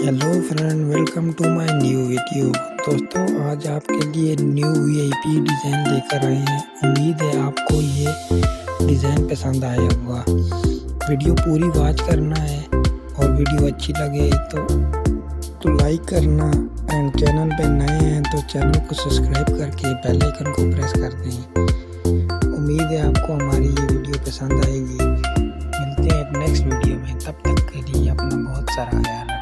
Hello friend, welcome to my new video. दोस्तों, आज आपके लिए न्यू वीआईपी डिज़ाइन लेकर आए हैं। उम्मीद है आपको ये डिज़ाइन पसंद आया होगा। वीडियो पूरी वॉच करना है और वीडियो अच्छी लगे तो लाइक करना एंड चैनल पे नए हैं तो चैनल को सब्सक्राइब करके बेल आइकन को प्रेस कर दें। उम्मीद है आपको हमारी ये वीडियो पसंद आएगी। मिलते हैं नेक्स्ट वीडियो में, तब तक के लिए अपना बहुत सारा ख्याल रखें।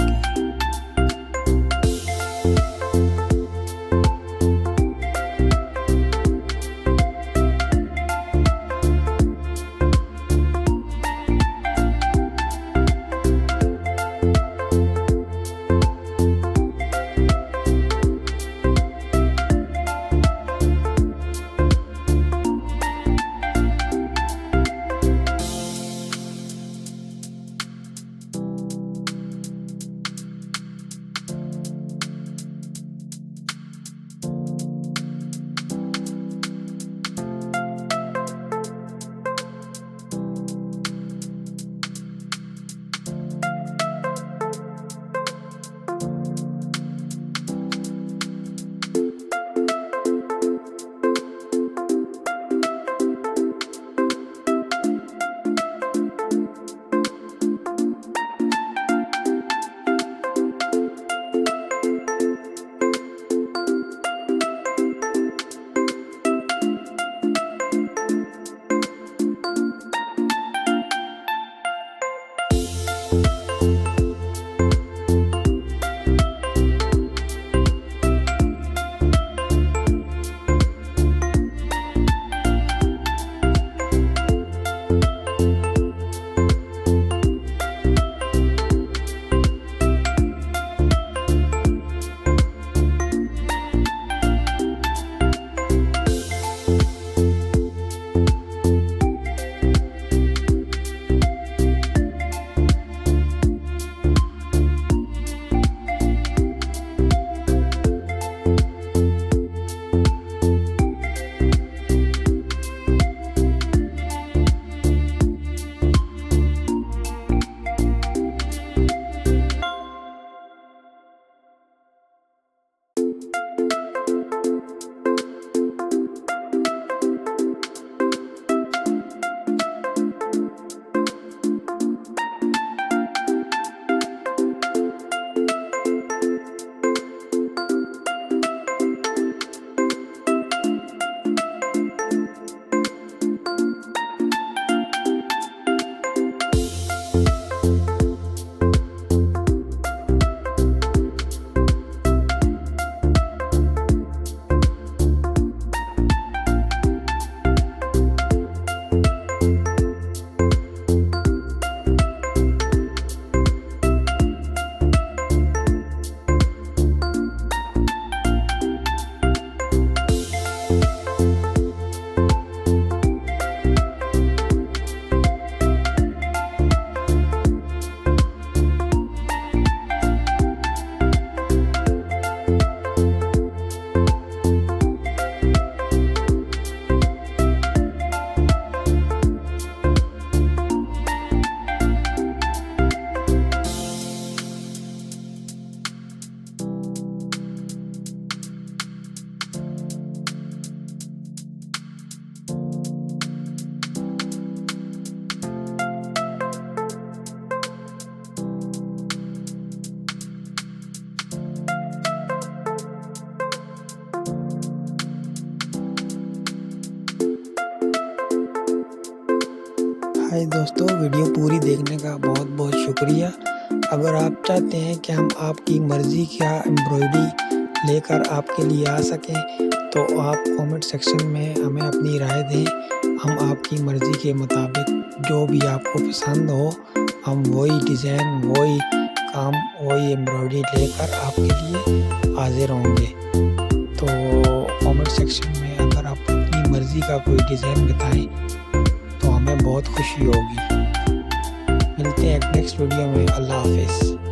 हाय दोस्तों, वीडियो पूरी देखने का बहुत बहुत शुक्रिया। अगर आप चाहते हैं कि हम आपकी मर्ज़ी का एम्ब्रॉयडरी लेकर आपके लिए आ सकें तो आप कमेंट सेक्शन में हमें अपनी राय दें। हम आपकी मर्ज़ी के मुताबिक जो भी आपको पसंद हो हम वही डिज़ाइन, वही काम, वही एम्ब्रॉयडरी लेकर आपके लिए हाजिर होंगे। तो कमेंट सेक्शन में अगर आप अपनी मर्ज़ी का कोई डिज़ाइन बताएं तो हमें बहुत खुशी होगी। मिलते हैं नेक्स्ट वीडियो में। अल्लाह हाफिज़।